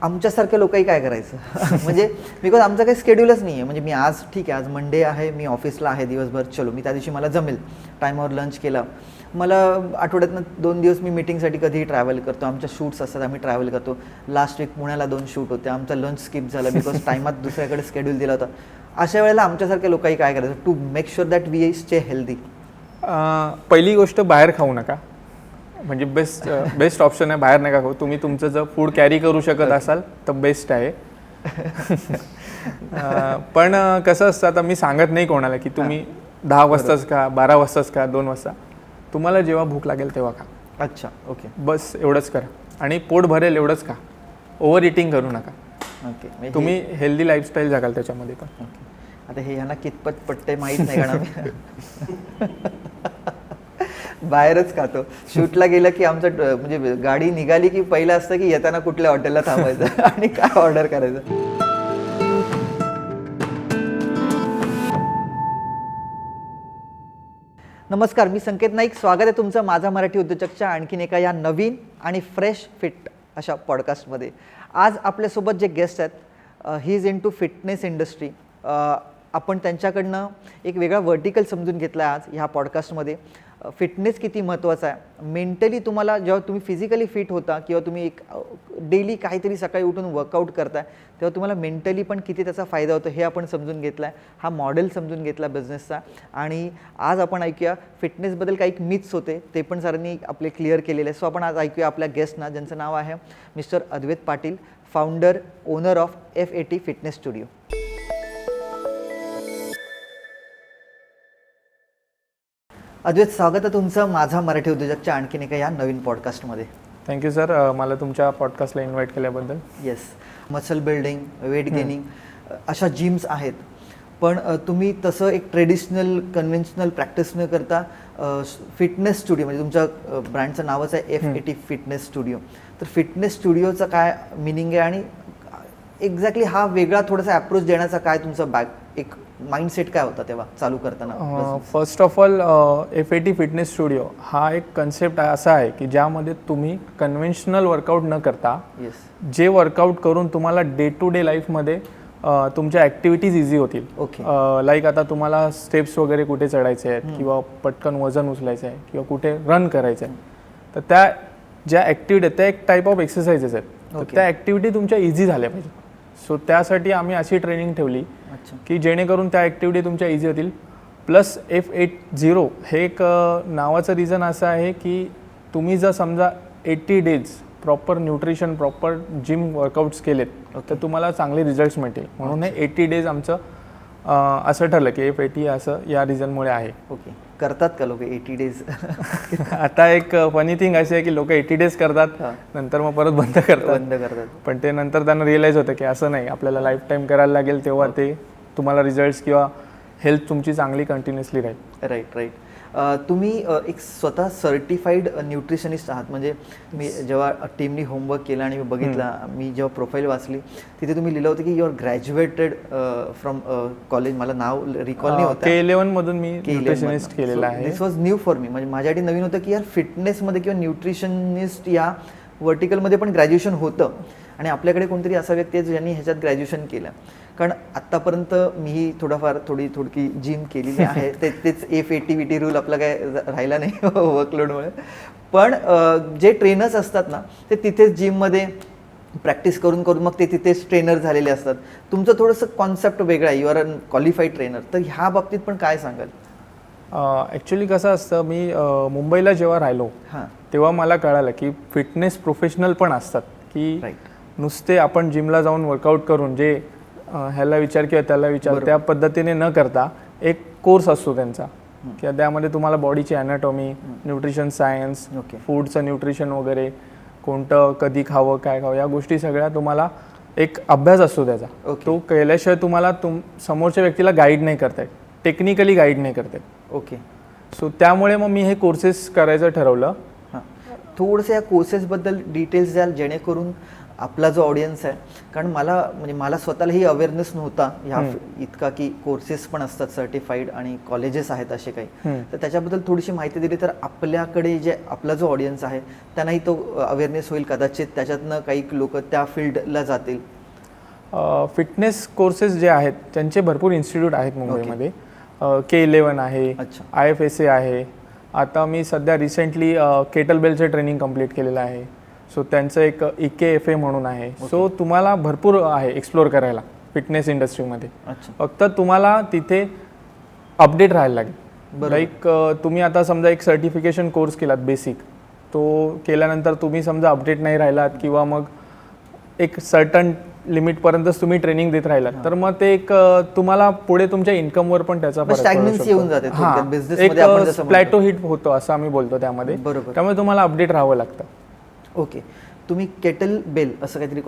आमच्यासारख्या लोकही काय करायचं म्हणजे बिकॉज आमचं काही स्केड्यूलच नाही आहे. म्हणजे मी आज ठीक आहे, आज मंडे आहे, मी ऑफिसला आहे दिवसभर, चलो मी त्या दिवशी मला जमेल, टायमावर लंच केला. मला आठवड्यातनं 2 दिवस मी मीटिंगसाठी कधीही ट्रॅव्हल करतो. आमच्या शूट्स असतात, आम्ही ट्रॅव्हल करतो. लास्ट वीक पुण्याला 2 शूट होते, आमचा लंच स्किप झाला बिकॉज टायमात दुसऱ्याकडे स्केड्यूल दिला होता. अशा वेळेला आमच्यासारख्या लोकही काय करायचं to make sure that we stay healthy? पहिली गोष्ट, बाहेर खाऊ नका. म्हणजे बेस्ट ऑप्शन आहे, बाहेर नका खाऊ. तुम्ही तुमचं जर फूड कॅरी करू शकत असाल तर बेस्ट आहे. पण कसं असतं, आता मी सांगत नाही कोणाला की तुम्ही 10 वाजताच खा, 12 वाजताच खा, 2 वाजता. तुम्हाला जेव्हा भूक लागेल तेव्हा खा. अच्छा, ओके. बस एवढंच करा आणि पोट भरेल एवढंच खा. ओव्हर इटिंग करू नका. ओके, तुम्ही हेल्दी लाईफस्टाईल जगाल त्याच्यामध्ये पण. ओके. आता हे ह्यांना कितपत पटते माहीत नाही, कारण बाहेरच खातो. शूटला गेलं की आमचं म्हणजे गाडी निघाली की पहिलं असतं की येताना कुठल्या हॉटेलला थांबायचं आणि काय ऑर्डर करायचं. नमस्कार, मी संकेत नाईक. स्वागत आहे तुमचं माझा मराठी उद्योजकच्या आणखीन एका या नवीन आणि फ्रेश फिट अशा पॉडकास्टमध्ये. आज आपल्यासोबत जे गेस्ट आहेत, he is into fitness industry. आपण त्यांच्याकडनं एक वेगळा व्हर्टिकल समजून घेतला आहे आज ह्या पॉडकास्टमध्ये. फिटनेस किती महत्त्वाचा आहे. मेंटली तुम्हाला जेव्हा तुम्ही फिजिकली फिट होता किंवा तुम्ही एक डेली काहीतरी सकाळी उठून वर्कआउट करताय तेव्हा तुम्हाला मेंटली पण किती त्याचा फायदा होतो हे आपण समजून घेतला आहे. हा मॉडेल समजून घेतला बिझनेसचा. आणि आज आपण ऐकूया फिटनेसबद्दल काही मिथ्स होते ते पण सरांनी आपले क्लिअर केलेले. सो आपण आज ऐकूया आपल्या गेस्टना, ज्यांचं नाव आहे mister Advait Patil, founder owner of F80 fitness studio. Advait, स्वागत आहे तुमचं माझा मराठी उद्योजकच्या आणखीन एका या नवीन पॉडकास्टमध्ये. थँक्यू सर, मला तुमच्या पॉडकास्टला इन्व्हाइट केल्याबद्दल. Yes, muscle building, weight gaining अशा जिम्स आहेत, पण तुम्ही तसं एक ट्रेडिशनल कन्व्हेन्शनल प्रॅक्टिस न करता फिटनेस स्टुडिओ, म्हणजे तुमच्या ब्रँडचं नावच आहे F80 फिटनेस स्टुडिओ. तर फिटनेस स्टुडिओचं काय मिनिंग आहे आणि एक्झॅक्टली हा वेगळा थोडासा अप्रोच देण्याचा काय तुमचा एक माइंडसेट काय होता तेव्हा चालू करताना? First of all, F80 fitness studio हा एक कन्सेप्ट असा आहे की ज्यामध्ये तुम्ही कन्व्हेन्शनल वर्कआउट न करता जे वर्कआउट करून तुम्हाला डे टू डे लाईफमध्ये तुमच्या ॲक्टिव्हिटीज इझी होतील. ओके. लाईक आता तुम्हाला स्टेप्स वगैरे कुठे चढायचे आहेत किंवा पटकन वजन उचलायचं आहे किंवा कुठे रन करायचं आहे, तर त्या ज्या ॲक्टिव्हिटी आहेत त्या एक टाईप ऑफ एक्सरसाइजेस आहेत, तर त्या ॲक्टिव्हिटी तुमच्या इझी झाल्या पाहिजे. सो त्यासाठी आम्ही अशी ट्रेनिंग ठेवली की जेणेकरून त्या ॲक्टिव्हिटी तुमच्या इझी होतील. प्लस F80 हे एक नावाचं रिझन असं आहे की तुम्ही जर समजा 80 days proper nutrition, proper gym workouts केलेत तर तुम्हाला चांगले रिझल्ट्स मिळतील. म्हणून हे 80 डेज आमचं असं ठरलं की F80 असं या रिझनमुळे आहे. ओके. करतात का लोक 80 डेज? आता एक फनी थिंग अशी आहे की लोक 80 डेज करतात, नंतर मग परत बंद करतात. पण ते नंतर त्यांना रिअलाइज होतं की असं नाही, आपल्याला लाईफ टाईम करायला लागेल तेव्हा ते तुम्हाला रिझल्ट्स किंवा हेल्थ तुमची चांगली कंटिन्युअसली राहील. राईट. तुम्ही एक स्वतः सर्टिफाईड न्यूट्रिशनिस्ट आहात. म्हणजे मी जेव्हा टीमनी होमवर्क केला आणि मी बघितला, मी जेव्हा प्रोफाईल वाचली तिथे तुम्ही लिहिलं होतं की you are graduated from college. मला नाव रिकॉल नाही होतं. K11 मधून मी न्यूट्रिशनिस्ट केलेला आहे. दिस वॉज न्यू फॉर मी. म्हणजे माझ्यासाठी नवीन होतं की यार फिटनेसमध्ये किंवा न्यूट्रिशनिस्ट या व्हर्टिकलमध्ये पण ग्रॅज्युएशन होतं आणि आपल्याकडे कोणतरी असा व्यक्ती आहे ज्यांनी ह्याच्यात ग्रॅज्युएशन केलं. कारण आत्तापर्यंत मीही थोडकी जिम केलेली आहे. तेच F80 रूल आपला काय राहिला नाही वर्कलोडमुळे. पण जे ट्रेनर्स असतात ना ते तिथेच जिममध्ये प्रॅक्टिस करून मग ते तिथेच ट्रेनर झालेले असतात. तुमचं थोडंसं कॉन्सेप्ट वेगळं आहे, you are a qualified trainer. तर ह्या बाबतीत पण काय सांगाल? ॲक्च्युली कसं असतं, मी मुंबईला जेव्हा राहिलो तेव्हा मला कळालं की फिटनेस प्रोफेशनल पण असतात, की नुसते आपण जिमला जाऊन वर्कआउट करून जे ह्याला विचार किंवा त्याला विचार त्या पद्धतीने न करता एक कोर्स असतो त्यांचा, किंवा त्यामध्ये तुम्हाला बॉडीची ॲनाटॉमी, न्यूट्रिशन सायन्स, फूडचं न्यूट्रिशन वगैरे, कोणतं कधी खावं काय खावं या गोष्टी सगळ्या तुम्हाला एक अभ्यास असतो त्याचा. तो केल्याशिवाय तुम्हाला समोरच्या व्यक्तीला गाईड नाही करता येत, टेक्निकली गाईड नाही करता येत. ओके. सो त्यामुळे मग मी हे कोर्सेस करायचं ठरवलं. थोडंसं या कोर्सेसबद्दल डिटेल्स द्याल जेणेकरून आपला जो ऑडियन्स आहे, कारण मला स्वतःलाही अवेअरनेस नव्हता ह्या इतका की कोर्सेस पण असतात सर्टिफाईड आणि कॉलेजेस आहेत असे काही, तर त्याच्याबद्दल थोडीशी माहिती दिली तर आपल्याकडे जे आपला जो ऑडियन्स आहे त्यांनाही तो अवेअरनेस होईल, कदाचित त्याच्यातनं काही लोक त्या फील्डला जातील. फिटनेस कोर्सेस जे आहेत त्यांचे भरपूर इन्स्टिट्यूट आहेत मुंबईमध्ये. K11 आहे, IFSA आहे. आता मी सध्या रिसेंटली केटलबेलचे ट्रेनिंग कंप्लीट केलेलं आहे. सो त्यांचं एक EKFA म्हणून आहे. सो तुम्हाला भरपूर आहे एक्सप्लोअर करायला फिटनेस इंडस्ट्रीमध्ये. फक्त तुम्हाला तिथे अपडेट राहायला लागेल. लाईक तुम्ही आता समजा एक सर्टिफिकेशन कोर्स केलात बेसिक, तो केल्यानंतर तुम्ही समजा अपडेट नाही राहिलात किंवा मग एक सर्टन लिमिटपर्यंतच तुम्ही ट्रेनिंग देत राहिलात तर मग ते एक तुम्हाला पुढे तुमच्या इन्कमवर पण त्याचा एक प्लॅटो हिट होतो असं आम्ही बोलतो त्यामध्ये. त्यामुळे तुम्हाला अपडेट राहावं लागतं. ओके, तुम्ही केटल बेल असं काहीतरी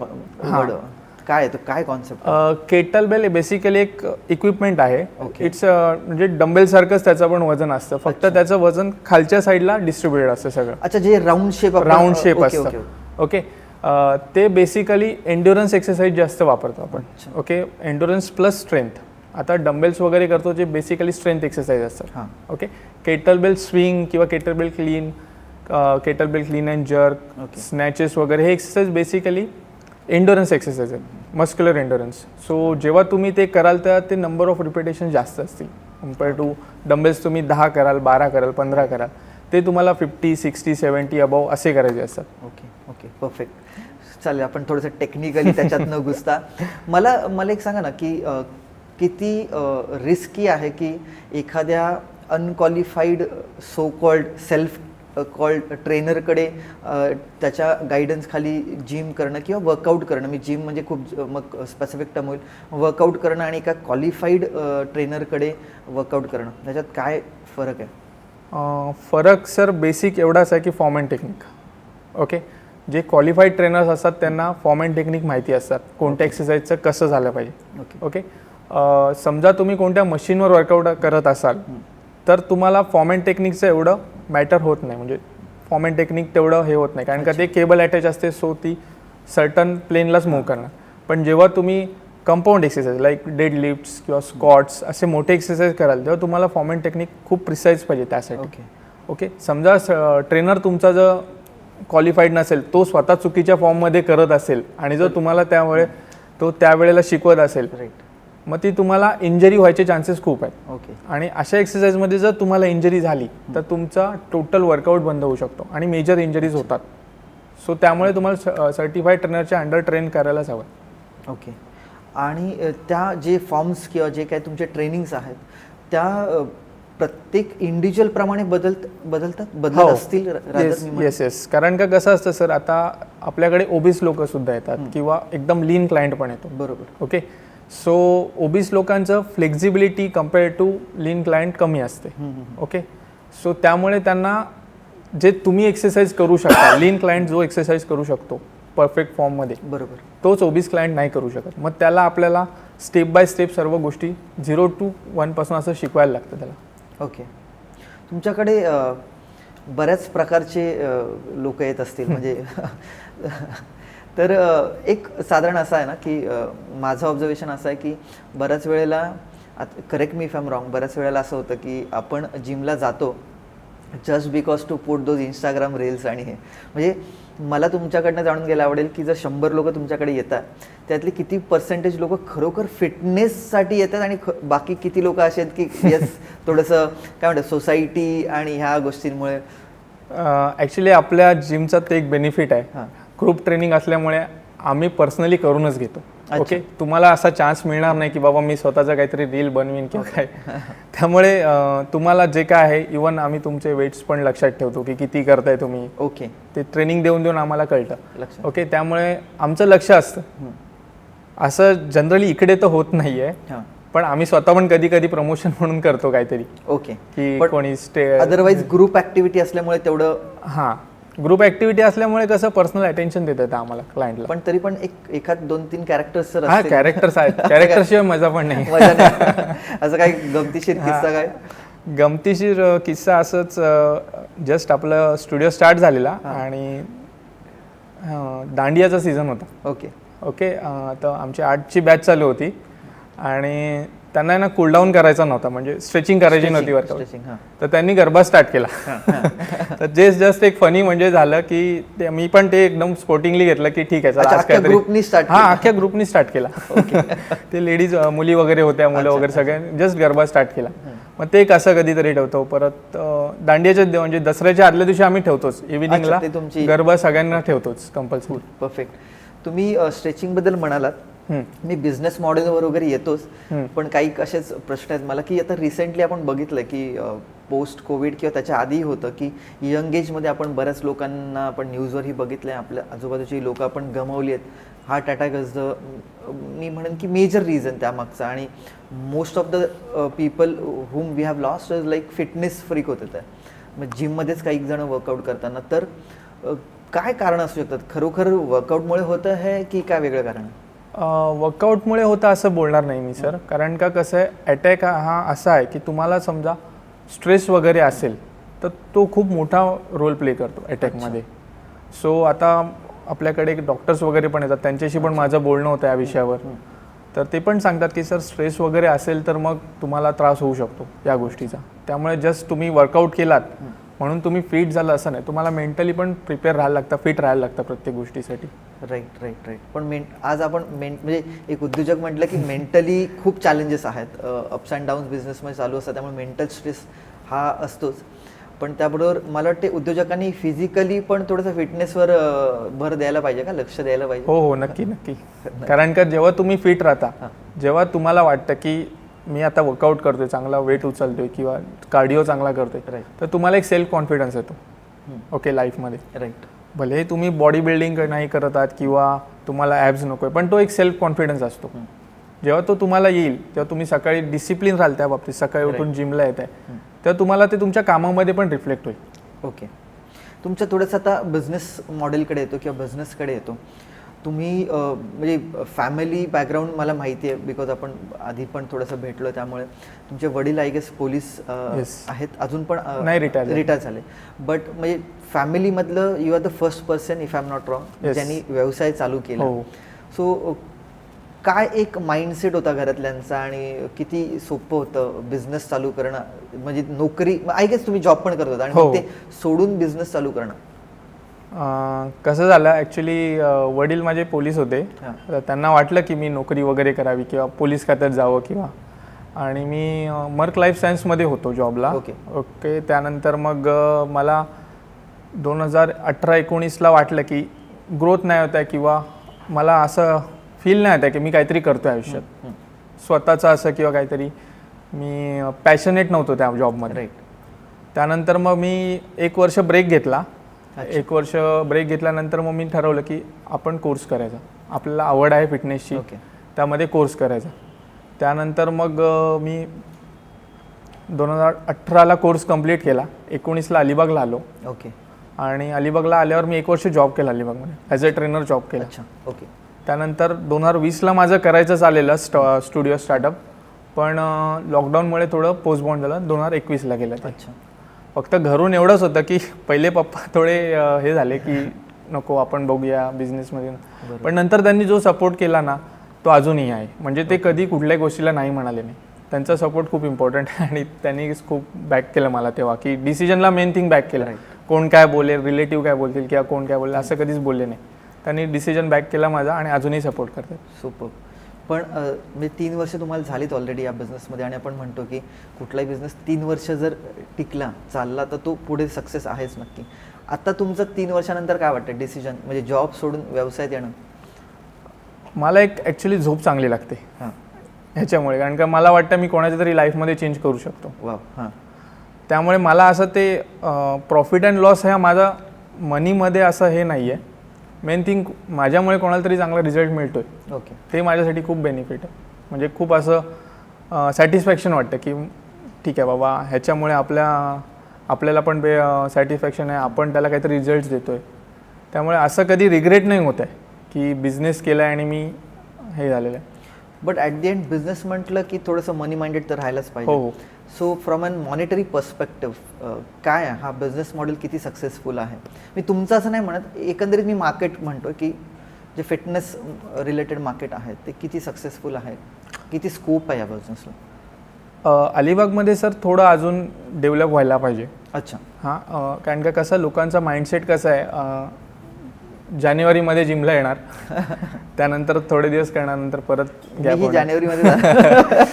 काय काय कॉन्सेप्ट? केटल बेल बेसिकली एक इक्विपमेंट आहे. इट्स म्हणजे डंबेल सारखंच त्याचं पण वजन असतं, फक्त त्याचं वजन खालच्या साईडला डिस्ट्रीब्युटेड असतं सगळं. अच्छा, जे राऊंड शेप असतं. ओके, ते बेसिकली एन्ड्युरन्स एक्सरसाइज जास्त वापरतो आपण. Okay, endurance plus strength. आता डंबेल्स वगैरे करतो जे बेसिकली स्ट्रेंथ एक्सरसाइज असतात. ओके, केटल बेल स्विंग किंवा kettlebell clean and jerk, snatches वगैरे हे एक्सरसाइज बेसिकली एन्ड्युरन्स एक्सरसाइज आहे, मस्क्युलर एन्ड्युरन्स. सो जेव्हा तुम्ही ते कराल तर ते नंबर ऑफ रिपिटेशन जास्त असतील कम्पेअर टू डंबेल्स. तुम्ही 10 कराल, 12 कराल, 15 कराल, ते तुम्हाला 50, 60, 70 अबाव असे करायचे असतात. Okay okay, perfect. चालेल, आपण थोडंसं टेक्निकली त्याच्यात न घुसता मला एक सांगा ना की किती रिस्की आहे की एखाद्या अनक्वालिफाईड सो कॉल्ड सेल्फ कॉल्ड ट्रेनरकडे त्याच्या गायडन्स खाली जिम करणं किंवा वर्कआउट करणं, मी जिम म्हणजे खूप मग स्पेसिफिक टर्म होईल, वर्कआउट करणं आणि एका क्वालिफाईड ट्रेनरकडे वर्कआउट करणं, त्याच्यात काय फरक आहे? फरक सर बेसिक एवढाच आहे की फॉर्म अँड टेक्निक. ओके, जे क्वालिफाईड ट्रेनर्स असतात त्यांना फॉर्म अँड टेक्निक माहिती असतात, कोणत्या एक्सरसाइजचं कसं झालं पाहिजे. ओके, समजा तुम्ही कोणत्या मशीनवर वर्कआउट करत असाल तर तुम्हाला फॉर्म अँड टेक्निकचं एवढं मॅटर होत नाही, म्हणजे फॉर्म अँड टेक्निक तेवढं हे होत नाही कारण का ते केबल अटॅच असते, सो ती सर्टन प्लेनलाच मूव्ह करणार. पण जेव्हा तुम्ही compound exercise like dead lifts किंवा स्क्वॉट्स असे मोठे एक्सरसाइज कराल तेव्हा तुम्हाला फॉर्म अँड टेक्निक खूप प्रिसाईज पाहिजे त्यासाठी. ओके, समजा ट्रेनर तुमचा जर क्वालिफाईड नसेल, तो स्वतः चुकीच्या फॉर्ममध्ये करत असेल आणि जर तुम्हाला त्यावेळेला शिकवत असेल, मग ती तुम्हाला इंजरी व्हायचे चान्सेस खूप आहेत. ओके, आणि अशा एक्सरसाइजमध्ये जर तुम्हाला इंजरी झाली तर तुमचा टोटल वर्कआउट बंद होऊ शकतो आणि मेजर इंजरीज होतात. सो त्यामुळे तुम्हाला सर्टिफाईड ट्रेनरच्या अंडर ट्रेन करायलाच हवं. ओके, आणि त्या जे फॉर्म्स किंवा जे काही तुमचे ट्रेनिंग्स आहेत त्या प्रत्येक इंडिव्हिज्युअल प्रमाणे बदलत असतील? येस, कारण का कसं असतं सर, आता आपल्याकडे ओबीस लोक सुद्धा येतात किंवा एकदम लीन क्लायंट पण येतो. बरोबर. ओके, सो ओबीस लोकांचं flexibility compare to lean client कमी असते. ओके, सो त्यामुळे त्यांना जे तुम्ही एक्सरसाइज करू शकता, लीन क्लायंट जो एक्सरसाइज करू शकतो परफेक्ट फॉर्ममध्ये, बरोबर, तोच ओबीस क्लायंट नाही करू शकत. मग त्याला आपल्याला स्टेप बाय स्टेप सर्व गोष्टी 0 to 1 पासून असं शिकवायला लागतं त्याला. ओके, तुमच्याकडे बऱ्याच प्रकारचे लोक येत असतील म्हणजे तर एक साधारण असं आहे ना की माझं ऑब्झर्वेशन असं आहे की बऱ्याच वेळेला, करेक्ट मी इफ आय एम रॉंग, बऱ्याच वेळेला असं होतं की आपण जिमला जातो just because to put those Instagram reels, आणि हे म्हणजे मला तुमच्याकडनं जाणून घ्यायला आवडेल की जर 100 लोक तुमच्याकडे येतात त्यातले किती पर्सेंटेज लोक खरोखर फिटनेससाठी येतात आणि बाकी किती लोक असे आहेत की येस थोडंसं काय म्हणतात सोसायटी आणि ह्या गोष्टींमुळे? ॲक्च्युली आपल्या जिमचा ते एक बेनिफिट आहे, ग्रुप ट्रेनिंग असल्यामुळे आम्ही पर्सनली करूनच घेतो. ओके, तुम्हाला असा चान्स मिळणार नाही की बाबा मी स्वतःचा काहीतरी रील बनवीन किंवा काय. त्यामुळे तुम्हाला जे काय आहे, इवन आम्ही तुमचे वेट्स पण लक्षात ठेवतो की किती करताय तुम्ही. ओके, ते ट्रेनिंग देऊन आम्हाला कळतं. ओके, त्यामुळे आमचं लक्ष असतं. असं जनरली इकडे तर होत नाहीये, पण आम्ही स्वतः पण कधी कधी प्रमोशन म्हणून करतो काहीतरी. ओके, की कोणी अदरवाईज ग्रुप ऍक्टिव्हिटी असल्यामुळे तेवढं, ग्रुप ऍक्टिव्हिटी असल्यामुळे कसं पर्सनल अटेन्शन देतात आम्हाला क्लायंटला. पण तरी पण एखाद 2-3 कॅरेक्टर्स तर कॅरेक्टर्स आहेत, कॅरेक्टरशिवाय मजा पण नाही. असं काही गमतीशीर किस्सा? काय गमतीशीर किस्सा? असंच जस्ट आपलं स्टुडिओ स्टार्ट झालेला आणि दांडियाचा सीझन होता. ओके. ओके. तर आमची 8ची बॅच चालू होती आणि त्यांना ना कूलडाऊन करायचा नव्हता, म्हणजे स्ट्रेचिंग करायची नव्हती वर्कआउट. तर त्यांनी गरबा स्टार्ट केला. तर जस्ट एक फनी म्हणजे झालं की मी पण ते एकदम स्पोर्टिंगली घेतलं की ठीक आहे चला आज काहीतरी. अख्ख्या ग्रुपनी स्टार्ट केला. ते लेडीज मुली वगैरे होत्या, मुलं वगैरे सगळ्यांनी जस्ट गरबा स्टार्ट केला. मग ते एक असं कधीतरी ठेवतो. परत दांडियाच्या म्हणजे दसऱ्याच्या आदल्या दिवशी आम्ही ठेवतोच इव्हिनिंगला गरबा, सगळ्यांना ठेवतोच कंपल्सरी. परफेक्ट. तुम्ही स्ट्रेचिंग बद्दल म्हणालात, मी बिझनेस मॉडेलवर वगैरे येतोच, पण काही असेच प्रश्न आहेत मला की आता रिसेंटली आपण बघितलं की पोस्ट कोविड किंवा त्याच्या आधी होतं की यंग एजमध्ये आपण बऱ्याच लोकांना आपण न्यूजवरही बघितलं आहे, आपल्या आजूबाजूची लोकं आपण गमावली आहेत. हार्ट अटॅक इज द मी म्हणेन की मेजर रिझन त्यामागचा, आणि most of the people whom we have lost is like fitness freak होते त्या, मग जिममध्येच काही जण वर्कआउट करताना. तर काय कारण असू शकतात? खरोखर वर्कआउटमुळे होतं आहे की काय वेगळं कारण? वर्कआउटमुळे होतं असं बोलणार नाही मी सर, कारण का कसं आहे, अटॅक हा असा आहे की तुम्हाला समजा स्ट्रेस वगैरे असेल तर तो खूप मोठा रोल प्ले करतो अटॅकमध्ये. सो आता आपल्याकडे डॉक्टर्स वगैरे पण येतात, त्यांच्याशी पण माझं बोलणं होतं या विषयावर. तर ते पण सांगतात की सर स्ट्रेस वगैरे असेल तर मग तुम्हाला त्रास होऊ शकतो या गोष्टीचा. त्यामुळे जस्ट तुम्ही वर्कआउट केलात म्हणून तुम्ही फिट झालं असं नाही, तुम्हाला मेंटली पण प्रिपेअर राहायला लागतं, फिट राहायला लागतं प्रत्येक गोष्टीसाठी. राईट. पण आज आपण म्हणजे एक उद्योजक म्हटलं की मेंटली खूप चॅलेंजेस आहेत, अप्स अँड डाऊन्स बिझनेसमध्ये चालू असतात, त्यामुळे मेंटल स्ट्रेस हा असतोच. पण त्याबरोबर मला वाटते उद्योजकांनी फिजिकली पण थोडंसं फिटनेसवर भर द्यायला पाहिजे का, लक्ष द्यायला पाहिजे? हो, नक्की. कारण का जेव्हा तुम्ही फिट राहता, जेव्हा तुम्हाला वाटतं की मी आता वर्कआउट करतोय, चांगला वेट उचलतोय किंवा कार्डिओ चांगला करतोय, तर तुम्हाला एक सेल्फ कॉन्फिडन्स येतो ओके लाईफमध्ये. राईट. भले तुम्ही बॉडी बिल्डिंग नाही करत आहात किंवा तुम्हाला ॲब्स नको आहे, पण तो एक सेल्फ कॉन्फिडन्स असतो. जेव्हा तो तुम्हाला येईल तेव्हा तुम्ही सकाळी डिसिप्लिन राहाल त्या बाबतीत, सकाळी उठून जिमला येत आहे तेव्हा तुम्हाला ते तुमच्या कामामध्ये पण रिफ्लेक्ट होईल. ओके. तुमच्या थोडंसं आता बिझनेस मॉडेलकडे येतो किंवा बिझनेसकडे येतो. तुम्ही म्हणजे फॅमिली बॅकग्राऊंड मला माहिती आहे, बिकॉज आपण आधी पण थोडंसं भेटलो, त्यामुळे तुमचे वडील आय गेस पोलीस आहेत, अजून पण नाही रिटायर झाले. बट म्हणजे फॅमिलीमधलं you are the first person if I am not wrong ज्यांनी व्यवसाय चालू केला. सो काय एक माइंडसेट होता घरातल्यांचा आणि किती सोपं होतं बिझनेस चालू करणं, म्हणजे नोकरी आय गेस तुम्ही जॉब पण करत होता आणि ते सोडून बिझनेस चालू करणं? कसं झालं ॲक्च्युली, वडील माझे पोलीस होते, तर त्यांना वाटलं की मी नोकरी वगैरे करावी किंवा पोलीस खात्यात जावं किंवा, आणि मी मर्क लाईफ सायन्समध्ये होतो जॉबला. ओके. त्यानंतर मग मला 2018-19ला वाटलं की ग्रोथ नाही होत आहे किंवा मला असं फील नाही होत आहे की मी काहीतरी करतो आहे आयुष्यात स्वतःचं असं किंवा काहीतरी, मी पॅशनेट नव्हतो त्या जॉबमध्ये. त्यानंतर मग मी 1 वर्ष ब्रेक घेतला. 1 वर्ष ब्रेक घेतल्यानंतर मग मी ठरवलं की आपण कोर्स करायचा, आपल्याला आवड आहे फिटनेसची, त्यामध्ये कोर्स करायचा. त्यानंतर मग मी 2018ला कोर्स कंप्लीट केला. 19ला अलिबागला आलो. ओके. आणि अलिबागला आल्यावर मी 1 वर्ष जॉब केला अलिबागमध्ये, ॲज अ ट्रेनर जॉब केला. ओके. त्यानंतर 2020ला माझं करायचं चाललेलं स्टुडिओ स्टार्टअप, पण लॉकडाऊनमुळे थोडं पोस्टपोन झालं, 2021ला गेलं. फक्त घरून एवढंच होतं की पहिले पप्पा थोडे हे झाले की नको आपण बघूया बिझनेसमध्ये, पण नंतर त्यांनी जो सपोर्ट केला ना तो अजूनही आहे. म्हणजे ते कधी कुठल्याही गोष्टीला नाही म्हणाले नाही, त्यांचा सपोर्ट खूप इम्पॉर्टंट आहे आणि त्यांनी खूप बॅक केलं मला तेव्हा, की डिसिजनला मेन थिंग बॅक केलं. कोण काय बोलेल, रिलेटिव्ह काय बोलतील किंवा कोण काय बोलेल असं कधीच बोलले नाही. त्यांनी डिसिजन बॅक केला माझा आणि अजूनही सपोर्ट करतात. सुपर. पण म्हणजे 3 वर्ष तुम्हाला झालीत ऑलरेडी या बिझनेसमध्ये, आणि आपण म्हणतो की कुठलाही बिझनेस 3 वर्ष जर टिकला चालला तर तो पुढे सक्सेस आहेच नक्की. आता तुमचं 3 वर्षानंतर काय वाटतं डिसिजन, म्हणजे जॉब सोडून व्यवसायात येणं? मला एक ॲक्च्युली झोप चांगली लागते ह्याच्यामुळे, कारण का मला वाटतं मी कोणाच्या तरी लाईफमध्ये चेंज करू शकतो. त्यामुळे मला असं ते प्रॉफिट अँड लॉस ह्या माझा मनीमध्ये असं हे नाही आहे. मेन थिंग माझ्यामुळे कोणाला तरी चांगला रिझल्ट मिळतोय, ओके, ते माझ्यासाठी खूप बेनिफिट आहे. म्हणजे खूप असं सॅटिस्फॅक्शन वाटतं की ठीक आहे बाबा, ह्याच्यामुळे आपल्याला पण सॅटिस्फॅक्शन आहे, आपण त्याला काहीतरी रिझल्ट्स देतोय. त्यामुळे असं कधी रिग्रेट नाही होत आहे की बिझनेस केला आहे आणि मी हे झालेलं आहे. But at the end business म्हटलं की थोडंसं मनी माइंडेड तर राहायलाच पाहिजे. हो. So from an monetary perspective काय आहे हा बिझनेस मॉडेल, किती सक्सेसफुल आहे? मी तुमचं असं नाही म्हणत, एकंदरीत मी मार्केट म्हणतो की जे फिटनेस रिलेटेड मार्केट आहे ते किती सक्सेसफुल आहे, किती स्कोप आहे या बिझनेसला? अलिबागमध्ये सर थोडं अजून डेव्हलप व्हायला पाहिजे. अच्छा. हां, कारण का कसं लोकांचा माइंडसेट कसं आहे, जानेवारीमध्ये जिमला येणार, त्यानंतर थोडे दिवस करणार, नंतर परत गॅप जानेवारीमध्ये.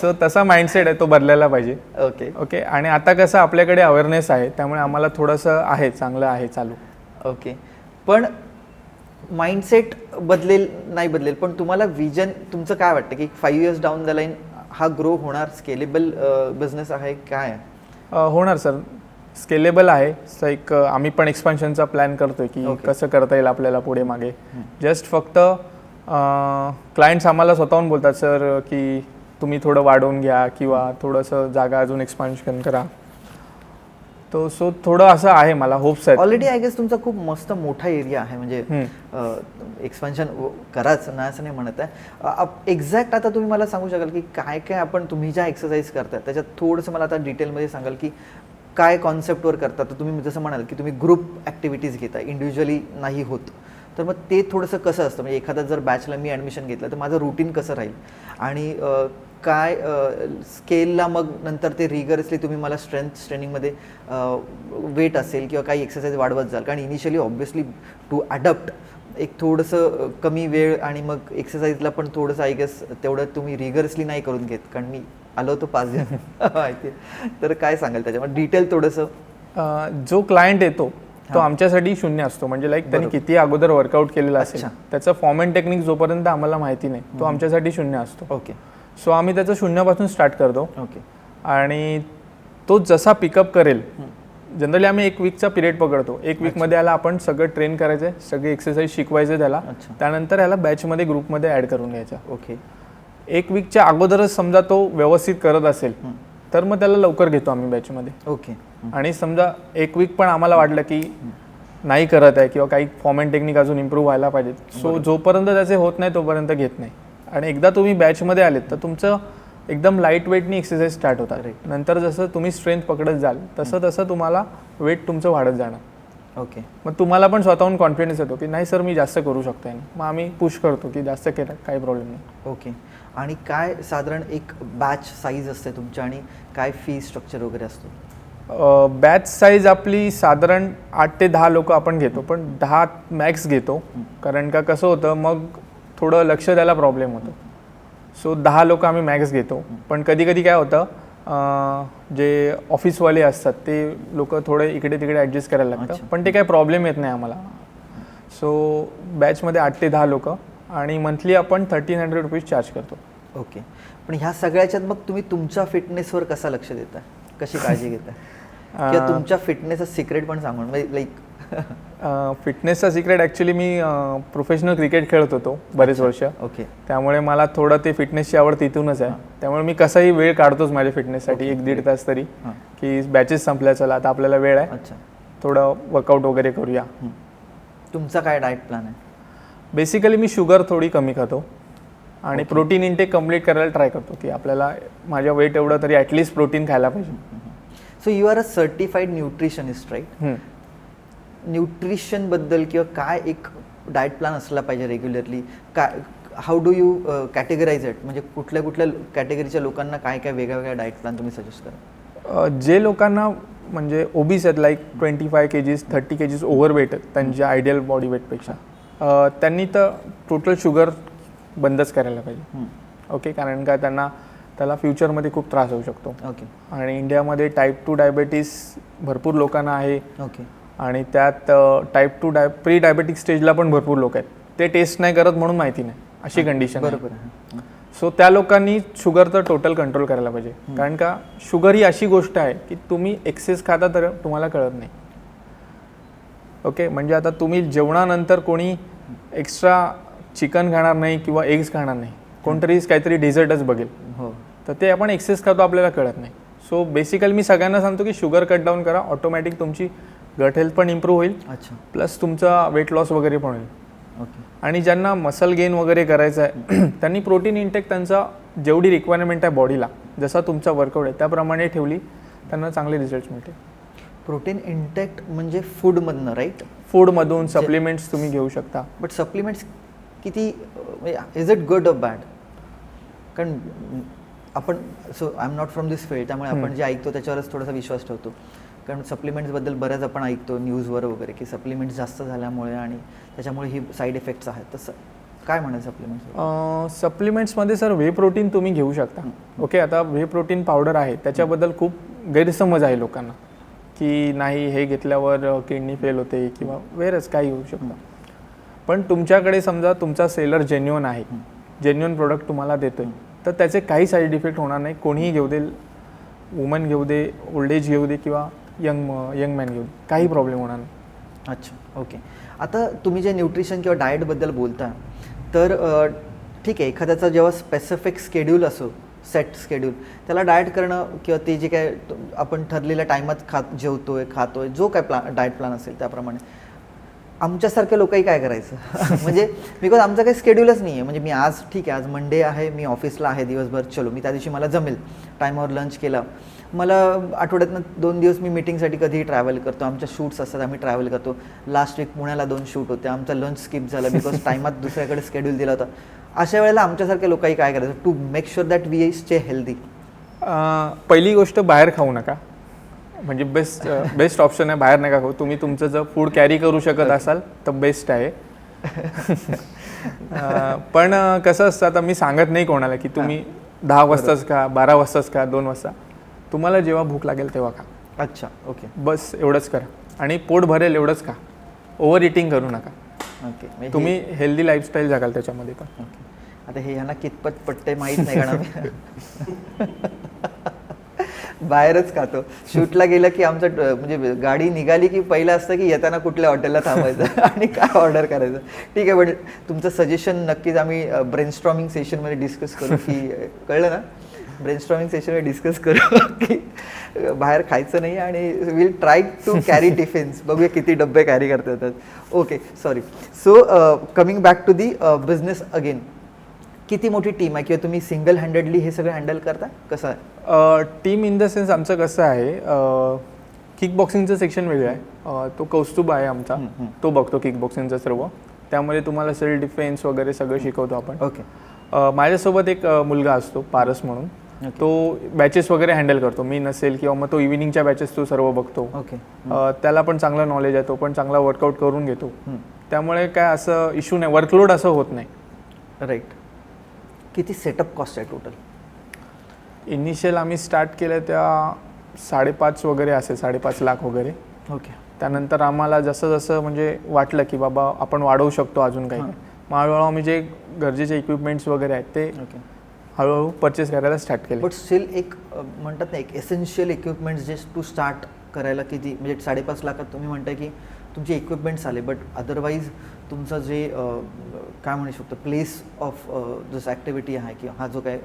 सो तसा माइंडसेट आहे, तो बदलायला पाहिजे. ओके. आणि आता कसं आपल्याकडे अवेअरनेस आहे, त्यामुळे आम्हाला थोडंसं आहे, चांगलं आहे चालू. ओके. पण माइंडसेट बदलेल नाही बदलेल, पण तुम्हाला विजन तुमचं काय वाटतं की 5 years डाऊन द लाईन हा ग्रो होणार, स्केलेबल बिझनेस आहे काय? होणार सर, स्केलेबल आहे. एक आम्ही पण एक्सपान्शनचा प्लॅन करतोय की कसं करता येईल आपल्याला पुढे मागे. जस्ट फक्त क्लायंट्स आम्हाला स्वतःहून बोलतात सर की तुम्ही थोडं वाढवून घ्या किंवा थोडंसं जागा अजून एक्सपान्शन करा. तो सो थोडं असं आहे, मला होप्स आहेत. ऑलरेडी आय गेस तुमचा खूप मस्त मोठा एरिया आहे, म्हणजे एक्सपान्शन कराच ना असं नाही म्हणत आहे. एक्झॅक्ट आता तुम्ही मला सांगू शकाल की काय काय आपण, तुम्ही ज्या एक्सरसाइज करताय त्याच्यात थोडंसं मला आता डिटेलमध्ये सांगाल की काय कॉन्सेप्टवर करता? तर तुम्ही जसं म्हणाल की तुम्ही ग्रुप ॲक्टिव्हिटीज घेता, इंडिव्हिज्युअली नाही होत, तर मग ते थोडंसं कसं असतं? म्हणजे एखादा जर बॅचला मी ॲडमिशन घेतलं तर माझं रुटीन कसं राहील, आणि काय स्केलला मग नंतर ते रिगरसली तुम्ही मला स्ट्रेनिंगमध्ये वेट असेल किंवा काही एक्सरसाइज वाढवत जाल? कारण इनिशियली ऑब्व्हियसली टू अडॅप्ट एक थोडंसं कमी वेळ, आणि मग एक्सरसाइजला पण थोडंसं आय गेस तेवढं तुम्ही रिगरसली नाही करून घेत, कारण मी आलो होतो 5 दिवस माहिती. तर काय सांगाल त्याच्यामध्ये डिटेल थोडंसं? जो क्लायंट येतो तो आमच्यासाठी शून्य असतो, म्हणजे लाईक त्यांनी किती अगोदर वर्कआउट केलेलं असेल, त्याचं फॉर्म अँड टेक्निक जोपर्यंत आम्हाला माहिती नाही तो आमच्यासाठी शून्य असतो. ओके. सो आम्ही त्याचं शून्यापासून स्टार्ट करतो. ओके. आणि तो जसा पिकअप करेल, जनरली आम्ही 1 वीकचा पिरियड पकडतो. 1 वीकमध्ये याला आपण सगळं ट्रेन करायचं आहे, सगळे एक्सरसाइज शिकवायचे त्याला, त्यानंतर याला बॅचमध्ये ग्रुपमध्ये ॲड करून घ्यायचा. ओके. 1 वीकच्या अगोदरच समजा तो व्यवस्थित करत असेल तर मग त्याला लवकर घेतो आम्ही बॅचमध्ये. ओके. आणि समजा 1 वीक पण आम्हाला वाटलं की नाही करत आहे किंवा काही फॉर्म अँड टेक्निक अजून इम्प्रूव्ह व्हायला पाहिजेत, सो जोपर्यंत त्याचे होत नाही तोपर्यंत घेत नाही. आणि एकदा तुम्ही बॅचमध्ये आलेत तर तुमचं एकदम लाईट वेटनी एक्सरसाइज स्टार्ट होतात. नंतर जसं तुम्ही स्ट्रेंथ पकडत जाल तसं तसं तुम्हाला वेट तुमचं वाढत जाणार. ओके. मग तुम्हाला पण स्वतःहून कॉन्फिडन्स येतो की नाही सर मी जास्त करू शकतो आहे, मग आम्ही पुश करतो की जास्त केलं काही प्रॉब्लेम नाही. ओके. आणि काय साधारण एक बॅच साईज असते तुमची, आणि काय फी स्ट्रक्चर वगैरे असतो? बॅच साईज आपली साधारण 8 ते 10 लोक आपण घेतो, पण 10 मॅक्स घेतो, कारण का कसं होतं मग थोडं लक्ष द्यायला प्रॉब्लेम होतो. सो 10 लोक आम्ही मॅक्स घेतो. पण कधी कधी काय होतं, जे ऑफिसवाले असतात ते लोक थोडे इकडे तिकडे ॲडजस्ट करायला लागतं, पण ते काही प्रॉब्लेम येत नाही आम्हाला. सो बॅचमध्ये 8 ते 10 लोक, आणि मंथली आपण 1300 रुपीज चार्ज करतो. ओके. पण ह्या सगळ्याच्यात मग तुम्ही तुमच्या फिटनेसवर कसा लक्ष देता, कशी काळजी घेता, किंवा तुमच्या फिटनेसचं सिक्रेट पण सांगून, लाईक फिटनेसचा सिक्रेट ॲक्च्युली मी प्रोफेशनल क्रिकेट खेळत होतो बरेच वर्ष. ओके. त्यामुळे मला थोडं ते फिटनेसची आवड तिथूनच आहे. त्यामुळे मी कसाही वेळ काढतोच माझ्या फिटनेससाठी, 1-1.5 तास तरी, की बॅचेस संपल्या, चला आता आपल्याला वेळ आहे, थोडं वर्कआउट वगैरे करूया. तुमचा काय डाएट प्लॅन आहे? बेसिकली मी शुगर थोडी कमी खातो आणि प्रोटीन इनटेक कम्प्लीट करायला ट्राय करतो, की आपल्याला माझ्या वेट एवढं तरी ॲटलिस्ट प्रोटीन खायला पाहिजे. So you are a certified nutritionist, right? न्यूट्रिशनबद्दल किंवा काय एक डाएट प्लॅन असला पाहिजे रेग्युलरली, काय, how do you categorise it, म्हणजे कुठल्या कुठल्या कॅटेगरीच्या लोकांना काय काय वेगळ्या वेगळ्या डाएट प्लॅन तुम्ही सजेस्ट करा? जे लोकांना म्हणजे ओबीस आहेत, लाईक 25 kgs 30 kgs ओव्हरवेट आहेत त्यांच्या आयडियल बॉडी वेटपेक्षा, त्यांनी तर टोटल शुगर बंदच करायला पाहिजे. ओके. कारण का त्याला फ्युचरमध्ये खूप त्रास होऊ शकतो. ओके. आणि इंडियामध्ये टाईप 2 डायबेटीस भरपूर लोकांना आहे. ओके. आणि त्यात टाईप 2 प्री डायबेटिक स्टेजला पण भरपूर लोक आहेत, ते टेस्ट नाही करत म्हणून माहिती नाही, अशी कंडिशन. बरोबर. सो त्या लोकांनी शुगर तर टोटल कंट्रोल करायला पाहिजे. कारण का शुगर ही अशी गोष्ट आहे की तुम्ही एक्सेस खाता तर तुम्हाला कळत नाही. ओके. म्हणजे आता तुम्ही जेवणानंतर कोणी एक्स्ट्रा चिकन खाणार नाही किंवा एग्स खाणार नाही, कोणतरी काहीतरी डेझर्टच बघेल, तर ते आपण एक्सेस खातो आपल्याला कळत नाही. सो बेसिकली मी सगळ्यांना सांगतो की शुगर कट डाऊन करा, ऑटोमॅटिक तुमची गट हेल्थ पण इम्प्रूव्ह होईल, प्लस तुमचा वेट लॉस वगैरे पण होईल. ओके. आणि ज्यांना मसल गेन वगैरे करायचं आहे त्यांनी प्रोटीन इंटेक त्यांचा जेवढी रिक्वायरमेंट आहे बॉडीला, जसा तुमचा वर्कआउट आहे त्याप्रमाणे ठेवली, त्यांना चांगले रिझल्ट मिळते. प्रोटीन इंटेक्ट म्हणजे फूडमधनं, राईट? फूडमधून सप्लिमेंट्स तुम्ही घेऊ शकता. बट सप्लिमेंट्स किती, is it good or bad? कारण आपण, so I am not from this field, त्यामुळे आपण जे ऐकतो त्याच्यावरच थोडासा विश्वास ठेवतो. कारण सप्लिमेंट्सबद्दल बऱ्याच आपण ऐकतो न्यूजवर वगैरे की सप्लिमेंट्स जास्त झाल्यामुळे आणि त्याच्यामुळे ही साईड इफेक्ट्स आहेत. तसं काय म्हणायचं सप्लिमेंट्स? सप्लिमेंट्समध्ये सर व्हे प्रोटीन तुम्ही घेऊ शकता. ओके, आता व्हे प्रोटीन पावडर आहे त्याच्याबद्दल खूप गैरसमज आहे लोकांना की नाही हे घेतल्यावर किडनी फेल होते किंवा वेरच काही होऊ शकतं. पण तुमच्याकडे समजा तुमचा सेलर जेन्युइन आहे, जेन्युइन प्रोडक्ट तुम्हाला देतोय, तर त्याचे काही साईड इफेक्ट होणार नाही. कोणीही घेऊ दे, वुमन घेऊ दे, ओल्ड एज घेऊ दे किंवा यंग मॅन घेऊ दे, काही प्रॉब्लेम होणार नाही. अच्छा, ओके. आता तुम्ही जे न्यूट्रिशन किंवा डाएटबद्दल बोलता, तर ठीक आहे, एखाद्याचा जेव्हा स्पेसिफिक स्केड्यूल असो, सेट स्केड्यूल, त्याला डाएट करणं किंवा ते जे काय आपण ठरलेल्या टायमात खातोय जो काय डाएट प्लॅन असेल त्याप्रमाणे, आमच्यासारख्या लोकही काय करायचं? म्हणजे बिकॉज आमचं काही स्केड्यूलच नाही आहे. म्हणजे मी आज ठीक आहे, आज मंडे आहे, मी ऑफिसला आहे दिवसभर, चलो मी त्या दिवशी मला जमेल, टायमावर लंच केला. मला आठवड्यातनं 2 दिवस मी मीटिंगसाठी कधीही ट्रॅव्हल करतो, आमच्या शूट्स असतात, आम्ही ट्रॅव्हल करतो. लास्ट वीक पुण्याला 2 शूट होते, आमचा लंच स्किप झाला बिकॉज टायमात दुसऱ्याकडे स्केड्यूल दिला होता. अशा वेळेला आमच्यासारख्या लोकही काय करायचं to make sure that we stay healthy? पहिली गोष्ट, बाहेर खाऊ नका. म्हणजे बेस्ट ऑप्शन आहे, बाहेर नका खाऊ. तुम्ही तुमचं जर फूड कॅरी करू शकत असाल तर बेस्ट आहे. पण कसं असतं, आता मी सांगत नाही कोणाला की तुम्ही 10 वाजताच खा, 12 वाजताच खा, 2 वाजता. तुम्हाला जेव्हा भूक लागेल तेव्हा खा. अच्छा, ओके. बस एवढंच करा आणि पोट भरेल एवढंच खा. ओव्हर इटिंग करू नका. ओके, तुम्ही हेल्दी लाईफस्टाईल जगाल त्याच्यामध्ये पण. ओके. आता हे ह्यांना कितपत पटते माहीत नाही, कारण आम्ही बाहेरच खातो. शूटला गेलं की आमचं म्हणजे गाडी निघाली की पहिलं असतं की येताना कुठल्या हॉटेलला थांबायचं आणि काय ऑर्डर करायचं. ठीक आहे, पण तुमचं सजेशन नक्कीच आम्ही ब्रेनस्टॉर्मिंग सेशनमध्ये डिस्कस करू, की कळलं ना, ब्रेनस्टॉर्मिंग सेशनमध्ये डिस्कस करू की बाहेर खायचं नाही आणि will try to carry tiffins. बघूया किती डब्बे कॅरी करता येतात. Okay, sorry. So coming back to the business again, किती मोठी टीम आहे किंवा तुम्ही सिंगल हँडेडली हे सगळं हँडल करता? कसं आहे टीम? इन द सेन्स आमचं कसं आहे, किक बॉक्सिंगचं सेक्शन वेगळं आहे. तो कौस्तुभ आहे आमचा, तो बघतो किक बॉक्सिंगचं सर्व. त्यामध्ये तुम्हाला सेल्फ डिफेन्स वगैरे सगळं शिकवतो आपण. ओके. माझ्यासोबत एक मुलगा असतो पारस म्हणून, तो बॅचेस वगैरे हँडल करतो. मी नसेल किंवा मग तो इव्हिनिंगच्या बॅचेस तो सर्व बघतो. ओके. त्याला पण चांगलं नॉलेज आहे, तो पण चांगला वर्कआउट करून घेतो. त्यामुळे काय असं इश्यू नाही, वर्कलोड असं होत नाही. राईट. किती सेटअप कॉस्ट आहे टोटल? इनिशियल आम्ही स्टार्ट केलं त्या 5.5 वगैरे असेल, 5.5 लाख वगैरे. ओके. त्यानंतर आम्हाला जसं जसं म्हणजे वाटलं की बाबा आपण वाढवू शकतो अजून काही, मग हळूहळू आम्ही जे गरजेचे इक्विपमेंट्स वगैरे आहेत ते हळूहळू परचेस करायला स्टार्ट केले. बट स्टील एक म्हणतात ना, एक एसेन्शियल इक्विपमेंट्स जे टू स्टार्ट करायला किती, म्हणजे 5.5 लाखात तुम्ही म्हणताय की तुमचे इक्विपमेंट्स आले, बट अदरवाईज तुमचं जे काय म्हणू शकतो प्लेस ऑफ जसं ॲक्टिव्हिटी आहे किंवा हा जो काय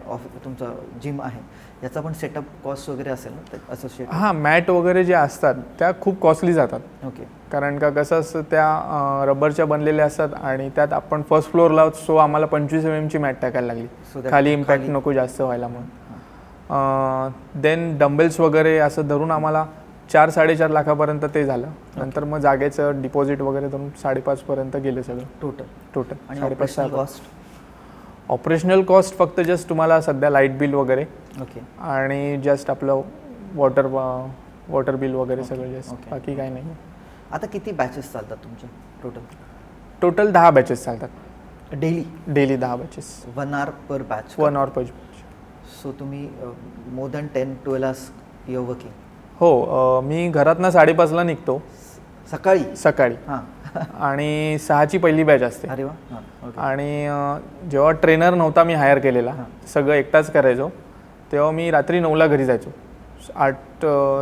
तुमचा जिम आहे याचा पण सेटअप कॉस्ट वगैरे असेल ना असोसिएट? हां, मॅट वगैरे जे असतात त्या खूप कॉस्टली जातात. ओके. कारण का कसं असतं, त्या रबरच्या बनलेल्या असतात आणि त्यात आपण फर्स्ट फ्लोअरला, सो आम्हाला 25 mm ची मॅट टाकायला लागली, खाली इम्पॅक्ट नको जास्त व्हायला म्हणून. देन डंबेल्स वगैरे असं धरून आम्हाला 4-4.5 लाखापर्यंत ते झालं. नंतर मग जागेचं डिपॉझिट वगैरे धरून 5.5 पर्यंत गेलं सगळं टोटल. आणि ऑपरेशनल कॉस्ट? ऑपरेशनल कॉस्ट फक्त जस्ट तुम्हाला सध्या लाईट बिल वगैरे, ओके, आणि जस्ट आपलं वॉटर बिल वगैरे सगळं जस्ट, बाकी काही नाही. आता किती बॅचेस चालतात तुमच्या टोटल 10 बॅचेस चालतात डेली 10 बॅचेस. 1 hour पर बॅच? 1 hour पर बॅच. सो तुम्ही more than 10-12 hours your working? हो, मी घरातनं 5:30ला निघतो सकाळी हां, आणि 6ची पहिली बॅच असते. अरे वा. आणि जेव्हा ट्रेनर नव्हता मी हायर केलेला, सगळं एकटाच करायचो, तेव्हा मी रात्री 9ला घरी जायचो.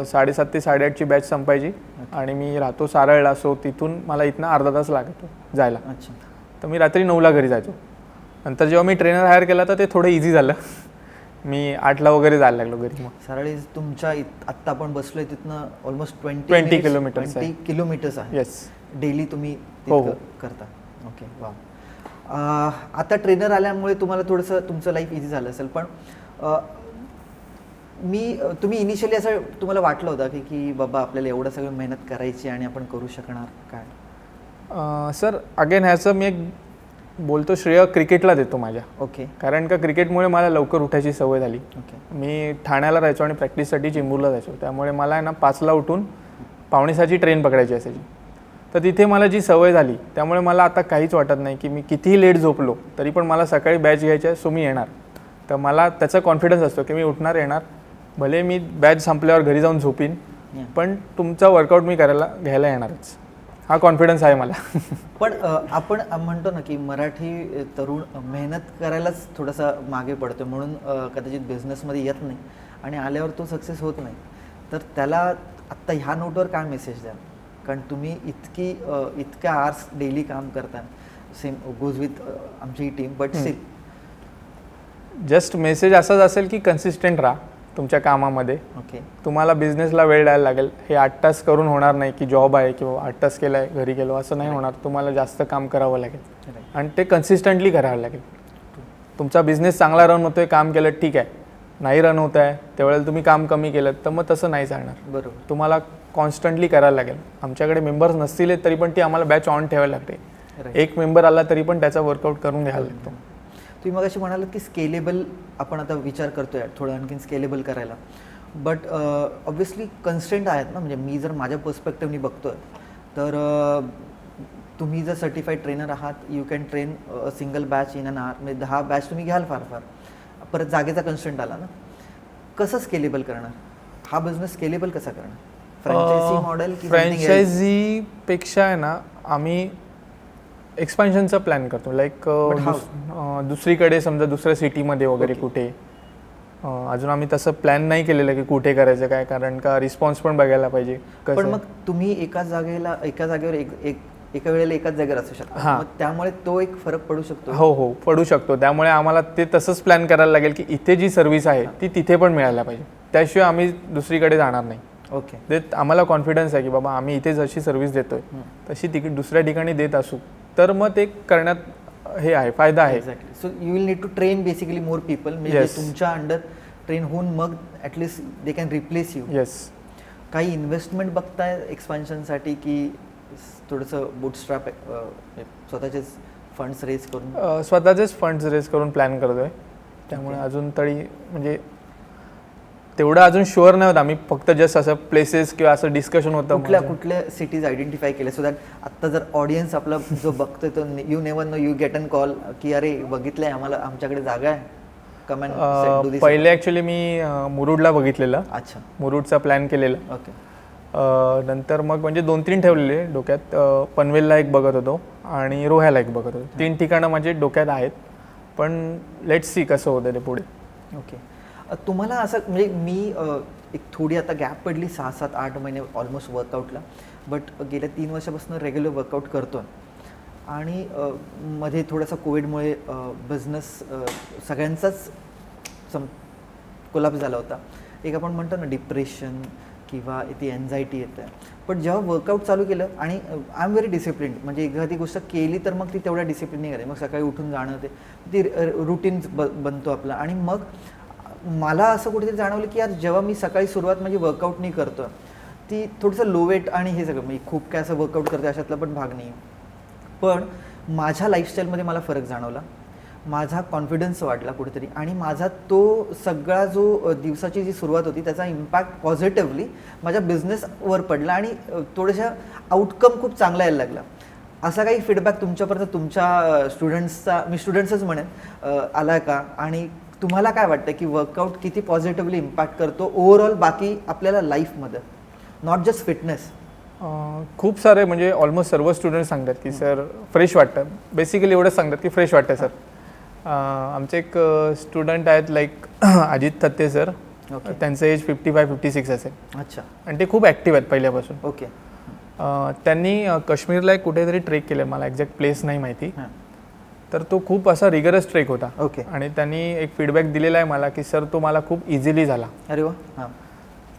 7:30 ते 8:30ची बॅच संपायची आणि मी राहतो सारळला, सो तिथून मला इथनं अर्धा तास लागतो जायला. अच्छा. तर मी रात्री 9ला घरी जायचो. नंतर जेव्हा मी ट्रेनर हायर केला तर ते थोडं इझी झालं, मी 8ला वगैरे जायला लागलो घरी. मग सारळी तुमच्या आत्ता आपण बसलोय तिथनं ऑलमोस्ट 20 किलोमीटर्स आहे. येस. डेली तुम्ही हो. करता? ओके, वा. आता ट्रेनर आल्यामुळे तुम्हाला थोडंसं तुमचं लाईफ इझी झालं असेल, पण तुम्ही इनिशियली असं तुम्हाला वाटलं होतं की बाबा आपल्याला एवढं सगळं मेहनत करायची आणि आपण करू शकणार काय? सर अगेन ह्याचं मी एक बोलतो श्रेय क्रिकेटला देतो माझ्या. ओके. कारण का क्रिकेटमुळे मला लवकर उठायची सवय झाली. ओके. मी ठाण्याला राहायचो आणि प्रॅक्टिससाठी चेंबूरला जायचो, त्यामुळे मला आहे ना 5ला उठून 5:45ची ट्रेन पकडायची असायची. तर तिथे मला जी सवय झाली त्यामुळे मला आता काहीच वाटत नाही की मी कितीही लेट झोपलो तरी पण मला सकाळी बॅच घ्यायची आहे, सो मी येणार. तर मला त्याचा कॉन्फिडन्स असतो की मी उठणार, येणार, भले मी बॅच संपल्यावर घरी जाऊन झोपीन, पण तुमचा वर्कआउट मी घ्यायला येणारच, हा कॉन्फिडन्स आहे मला. पण आपण म्हणतो ना की मराठी तरुण मेहनत करायलाच थोडासा मागे पडतो, म्हणून कदाचित बिझनेसमध्ये येत नाही आणि आल्यावर तो सक्सेस होत नाही. तर त्याला आत्ता ह्या नोटवर काय मेसेज द्याल? कारण तुम्ही इतक्या आवर्स डेली काम करता, सेम गोज विथ आमची ही team, but still just message असाच असेल की कन्सिस्टंट राहा तुमच्या कामामध्ये. ओके. तुम्हाला बिझनेसला वेळ द्यायला लागेल. हे 8 तास करून होणार नाही की जॉब आहे किंवा 8 तास केला आहे घरी गेलो असं नाही होणार. तुम्हाला जास्त काम करावं लागेल आणि ते कन्सिस्टंटली करावं लागेल. तुमचा बिझनेस चांगला रन होतोय, काम केलं ठीक आहे, नाही रन होत आहे त्यावेळेला तुम्ही काम कमी केलं तर मग तसं नाही चालणार. बरोबर. तुम्हाला कॉन्स्टंटली करायला लागेल. आमच्याकडे मेंबर्स नसतील तरी पण ती आम्हाला बॅच ऑन ठेवायला लागते. एक मेंबर आला तरी पण त्याचा वर्कआउट करून घ्यायला लागतो. तुम्ही मग अशी म्हणालात की स्केलेबल आपण आता विचार करतोय थोडं आणखीन स्केलेबल करायला, बट ऑब्व्हियसली कन्स्टेंट आहेत ना. म्हणजे मी जर माझ्या पर्स्पेक्टिव्हनी बघतोय तर तुम्ही जर सर्टिफाईड ट्रेनर आहात, you can train single batch in an hour, म्हणजे 10 बॅच तुम्ही घ्याल फार फार. परत जागेचा कन्स्टेंट आला ना, कसं स्केलेबल करणार हा बिझनेस? स्केलेबल कसा करणार? फ्रँचायझी मॉडेल की फ्रँचायझीपेक्षा आहे ना आम्ही एक्सपान्शनचा प्लॅन करतो. लाईक दुसरीकडे समजा दुसऱ्या सिटीमध्ये वगैरे कुठे. अजून आम्ही तसं प्लॅन नाही केलेलं की कुठे करायचं काय, कारण का रिस्पॉन्स पण बघायला पाहिजे. पण मग तुम्ही एका जागेवर एका वेळेला एकाच जागेवर असू शकता, त्यामुळे तो एक फरक पडू शकतो. हो पडू शकतो. त्यामुळे आम्हाला ते तसंच प्लॅन करायला लागेल की इथे जी सर्व्हिस आहे ती तिथे पण मिळायला पाहिजे, त्याशिवाय आम्ही दुसरीकडे जाणार नाही. ओके. ते आम्हाला कॉन्फिडन्स आहे की बाबा आम्ही इथे जशी सर्व्हिस देतोय तशी तिकीट दुसऱ्या ठिकाणी देत असू तर मग ते करण्यात हे आहे, फायदा आहे. Exactly. So you will need to train basically more people, म्हणजे तुमच्या अंडर ट्रेन होऊन मग at least they can replace you. Yes. काही इन्व्हेस्टमेंट बघताय एक्सपान्शनसाठी की थोडंसं बूटस्ट्रॅप स्वतःचेच फंड्स रेज करून? स्वतःचेच फंड्स रेज करून प्लॅन करतोय. त्यामुळे अजून तरी म्हणजे तेवढं अजून शुअर नाही होत आम्ही, फक्त जस्ट असं प्लेसेस किंवा असं डिस्कशन होतं. कुठल्या सिटीज आयडेंटिफाय केल्या सो दॅट आत्ता जर ऑडियन्स आपला जो बघतोय तो you never know, you get a call की अरे बघितलंय आम्हाला, आमच्याकडे जागा आहे, कम अँड पहिले ॲक्च्युली मी मुरुडला बघितलेलं. अच्छा. मुरुडचा प्लॅन केलेला. ओके. नंतर मग म्हणजे 2-3 ठेवलेले डोक्यात. पनवेलला एक बघत होतो आणि रोह्याला एक बघत होतो. 3 ठिकाणं माझे डोक्यात आहेत, पण लेट्स सी कसं होतं ते पुढे. ओके. तुम्हाला असं म्हणजे मी एक थोडी आता गॅप पडली 6-7-8 महिने ऑलमोस्ट वर्कआउटला, बट गेल्या 3 वर्षापासून रेग्युलर वर्कआउट करतो आणि मध्ये थोडासा कोविडमुळे बिझनेस सगळ्यांचाच कोलॅप्स झाला होता. एक आपण म्हणतो ना डिप्रेशन किंवा ती एन्झायटी येते. पण जेव्हा वर्कआउट चालू केलं आणि आय एम व्हेरी डिसिप्लिन, म्हणजे एखादी गोष्ट केली तर मग ती तेवढ्या डिसिप्लिनने करायची. मग सकाळी उठून जाणं ती रुटीन बनतो आपला. आणि मग मला असं कुठेतरी जाणवलं की यार जेव्हा मी सकाळी सुरुवात म्हणजे वर्कआउटनी करतो ती थोडंसं लो वेट आणि हे सगळं म्हणजे खूप काय असं वर्कआउट करते अशातला पण भाग नाही, पण माझ्या लाईफस्टाईलमध्ये मला फरक जाणवला. माझा कॉन्फिडन्स वाढला कुठेतरी आणि माझा तो सगळा जो दिवसाची जी सुरुवात होती त्याचा इम्पॅक्ट पॉझिटिव्हली माझ्या बिझनेसवर पडला आणि थोड्याशा आउटकम खूप चांगला यायला लागला. असा काही फीडबॅक तुमच्यापर्यंत तुमच्या स्टुडंट्सचा, मी स्टुडंट्सच म्हणेन, आला का? आणि तुम्हाला काय वाटतं की वर्कआउट किती पॉझिटिव्हली इम्पॅक्ट करतो ओव्हरऑल बाकी आपल्याला लाईफमध्ये, नॉट जस्ट फिटनेस? खूप सारे म्हणजे ऑलमोस्ट सर्व स्टुडंट सांगतात की सर फ्रेश वाटतं. बेसिकली एवढंच सांगतात की फ्रेश वाटतं सर. आमचे एक स्टुडंट आहेत लाईक अजित थत्ते सर, त्यांचं एज 55-56 असेल. अच्छा. आणि ते खूप ॲक्टिव्ह आहेत पहिल्यापासून. ओके. त्यांनी काश्मीरला एक कुठेतरी ट्रेक केलं, मला एक्झॅक्ट प्लेस नाही माहिती. तर तो खूप असा रिगरस ट्रेक होता. ओके. आणि त्यांनी एक फीडबॅक दिलेला आहे मला की सर तो मला खूप इझिली झाला. अरे वा. हां.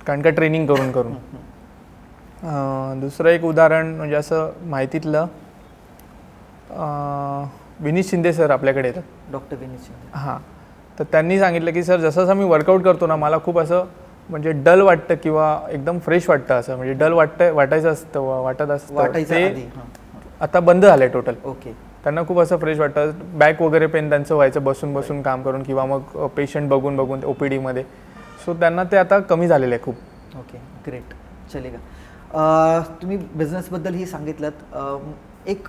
कारण का ट्रेनिंग करून करून. दुसरं एक उदाहरण म्हणजे असं माहितीतलं विनीत शिंदे सर आपल्याकडे येतात. डॉक्टर विनीत शिंदे. हां, तर त्यांनी सांगितलं की सर जसं मी वर्कआउट करतो ना, मला खूप असं म्हणजे डल वाटतं किंवा एकदम फ्रेश वाटतं, असं म्हणजे डल वाटायचं असतं, वाटत असतं वाटायचं ते आधी. आता बंद झालं आहे टोटल. ओके. त्यांना खूप असं फ्रेश वाटतं. बॅक वगैरे पेन त्यांचं व्हायचं बसून बसून काम करून किंवा मग पेशंट बघून बघून OPD मध्ये. सो त्यांना ते आता कमी झालेलं आहे खूप. Okay, great. चलेगा. तुम्ही बिझनेसबद्दलही सांगितलं. एक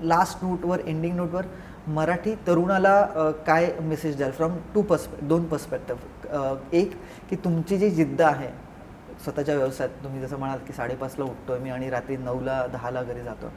लास्ट नोटवर, एंडिंग नोटवर मराठी तरुणाला काय मेसेज द्याल फ्रॉम दोन पर्स्पेक्टिव्ह. एक की तुमची जी जिद्द आहे स्वतःच्या व्यवसायात, तुम्ही जसं म्हणाल की 5:30ला उठतोय मी आणि रात्री 9ला 10ला घरी जातो,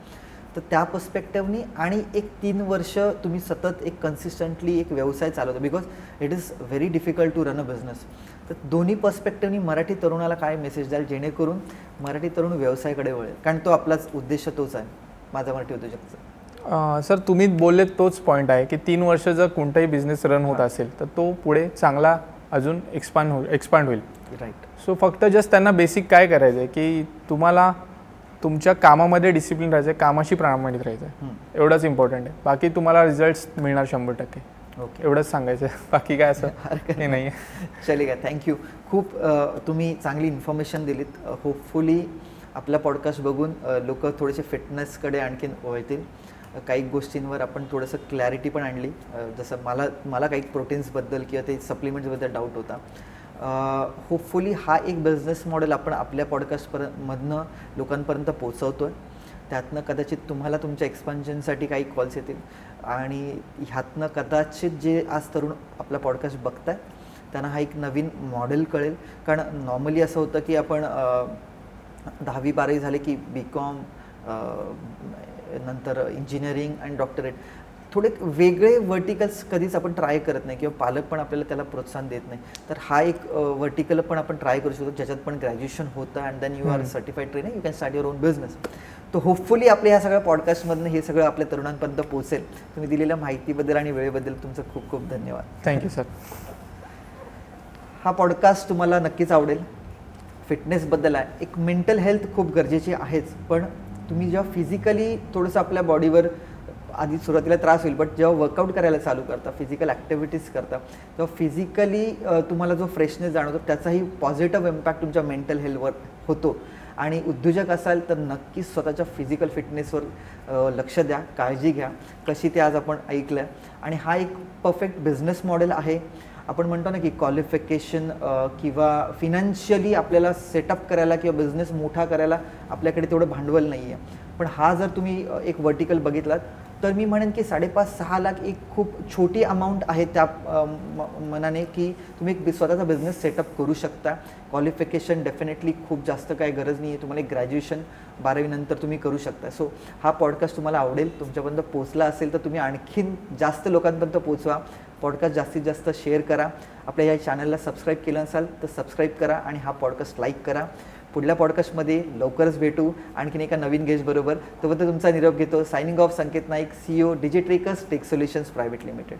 तर त्या पर्स्पेक्टिव्हनी, आणि एक 3 वर्ष तुम्ही सतत एक कन्सिस्टंटली एक व्यवसाय चालवतो, because it is very difficult to run a business. तर दोन्ही पर्स्पेक्टिव्हनी मराठी तरुणाला काय मेसेज द्याल जेणेकरून मराठी तरुण व्यवसायाकडे वळेल, कारण तो आपलाच उद्देश तोच आहे माझा मराठी उद्योजकचा. सर तुम्ही बोलले तोच पॉईंट आहे की 3 वर्ष जर कोणताही बिझनेस रन होत असेल तर तो पुढे चांगला अजून एक्सपांड होईल. राईट. सो फक्त जस्ट त्यांना बेसिक काय करायचं आहे की तुम्हाला तुमच्या कामामध्ये डिसिप्लिन राहायचं आहे, कामाशी प्रामाणिक राहायचं आहे, एवढंच इम्पॉर्टंट आहे. बाकी तुम्हाला रिझल्ट्स मिळणार 100%. ओके, एवढंच सांगायचं आहे, बाकी काय असं हे नाही आहे. चलेगा. थँक्यू. खूप तुम्ही चांगली इन्फॉर्मेशन दिलीत. होपफुली आपला पॉडकास्ट बघून लोक थोडेसे फिटनेसकडे आणखीन वळतील. काही गोष्टींवर आपण थोडंसं क्लॅरिटी पण आणली. जसं मला काही प्रोटीन्सबद्दल किंवा ते सप्लिमेंट्सबद्दल डाऊट होता. होपफुली हा एक बिझनेस मॉडेल आपण आपल्या पॉडकास्टमधनं लोकांपर्यंत पोचवतो आहे. त्यातनं कदाचित तुम्हाला तुमच्या एक्सपान्शनसाठी काही कॉल्स येतील आणि ह्यातनं कदाचित जे आज तरुण आपला पॉडकास्ट बघताय त्यांना हा एक नवीन मॉडेल कळेल. कारण नॉर्मली असं होतं की आपण 10वी-12वी झाले की BCom, नंतर इंजिनिअरिंग आणि डॉक्टरेट, थोडे वेगळे व्हर्टिकल्स कधीच आपण ट्राय करत नाही किंवा पालक पण आपल्याला त्याला प्रोत्साहन देत नाही. तर हा एक व्हर्टिकल पण आपण ट्राय करू शकतो ज्याच्यात पण ग्रॅज्युएशन होतं and then you are certified trainer, you can start your own business. तर होपफुली आपल्या ह्या सगळ्या पॉडकास्टमधनं हे सगळं आपल्या तरुणांपर्यंत पोहोचेल. तुम्ही दिलेल्या माहितीबद्दल आणि वेळेबद्दल तुमचं खूप खूप धन्यवाद. Thank you sir. हा पॉडकास्ट तुम्हाला नक्कीच आवडेल. फिटनेसबद्दल आहे. एक मेंटल हेल्थ खूप गरजेची आहेच, पण तुम्ही जेव्हा फिजिकली थोडंसं आपल्या बॉडीवर आधी सुरुवातीला त्रास होईल, बट जेव्हा वर्कआउट करायला चालू करता, फिजिकल ॲक्टिव्हिटीज करता, तेव्हा फिजिकली तुम्हाला जो फ्रेशनेस जाणवतो त्याचाही पॉझिटिव्ह इम्पॅक्ट तुमच्या मेंटल हेल्थवर होतो. आणि उद्योजक असाल तर नक्कीच स्वतःच्या फिजिकल फिटनेसवर लक्ष द्या, काळजी घ्या. कशी ते आज आपण ऐकलं. आणि हा एक परफेक्ट बिझनेस मॉडेल आहे. आपण म्हणतो ना की क्वालिफिकेशन किंवा फिनान्शियली आपल्याला सेटअप करायला किंवा बिझनेस मोठा करायला आपल्याकडे तेवढं भांडवल नाही आहे. पण हा जर तुम्ही एक व्हर्टिकल बघितलात तर मी म्हणेन की 5.5-6 लाख एक खूप छोटी अमाऊंट आहे त्या मनाने की तुम्ही एक स्वतःचा बिझनेस सेटअप करू शकता. क्वालिफिकेशन डेफिनेटली खूप जास्त काय गरज नाही आहे. तुम्हाला एक ग्रॅज्युएशन 12वी नंतर तुम्ही करू शकता. सो हा पॉडकास्ट तुम्हाला आवडेल, तुमच्यापर्यंत पोचला असेल तर तुम्ही आणखीन जास्त लोकांपर्यंत पोचवा. पॉडकास्ट जास्तीत जास्त शेअर करा. आपल्या या चॅनलला सबस्क्राईब केलं असाल तर सबस्क्राईब करा आणि हा पॉडकास्ट लाईक करा. पुढल्या पॉडकास्टमध्ये लवकरच भेटू आणखीन एका नवीन गेस्ट बरोबर. तोपर्यंत तुमचा निरोप घेतो. Signing off, Sanket Naik, CEO, Digitricks tech solutions private limited.